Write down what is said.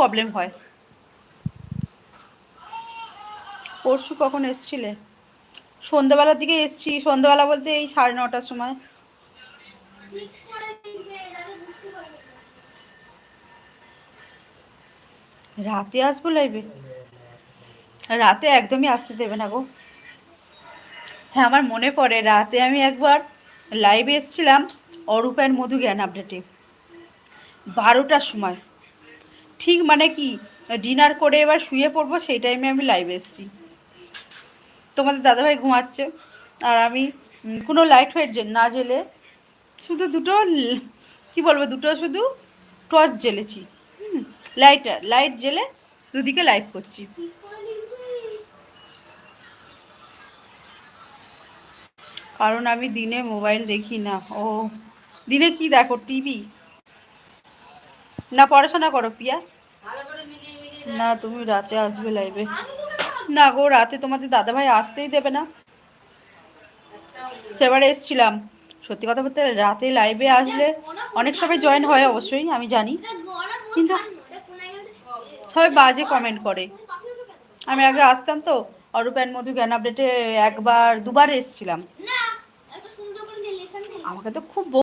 Problem হয়। পরশু কখন এসছিলে? সন্ধ্যাবেলার দিকে এসছি। সন্ধ্যাবেলা বলতে এই 9:30টার সময়। রাতে আসবো লাইভে? রাতে একদমই আসতে দেবে না গো। হ্যাঁ, আমার মনে পড়ে রাতে আমি একবার লাইভে এসেছিলাম অরূপের মধু জ্ঞান আপডেটে 12টার সময়। ঠিক মানে কি, ডিনার করে এবার শুয়ে পড়বো সেই টাইমে আমি লাইভে এসেছি। তোমাদের দাদাভাই ঘুমাচ্ছে আর আমি কোনো লাইট ফাইট না জ্বেলে শুধু দুটো কি বলবো, দুটো শুধু টর্চ জ্বেলেছি। লাইট জ্বেলে দুদিকে লাইট করছি। কারণ আমি দিনে মোবাইল দেখি না। ও, দিনে কি দেখো, টিভি? না পড়াশোনা করো পিয়া? না, তুমি রাতে আসবে লাইভে? না গো, রাতে তোমাদের দাদাভাই আসতেই দেবে না। সেবারে এসছিলাম, সত্যি কথা বলতে রাতে লাইভে আসলে অনেক সবাই জয়েন হয় অবশ্যই, আমি জানি, কিন্তু সবাই বাজে কমেন্ট করে। আমি আগে আসতাম তো অরূপ অ্যান্ড মধু জ্ঞান আপডেটে একবার দুবার এসছিলাম। আমাকে তো খুব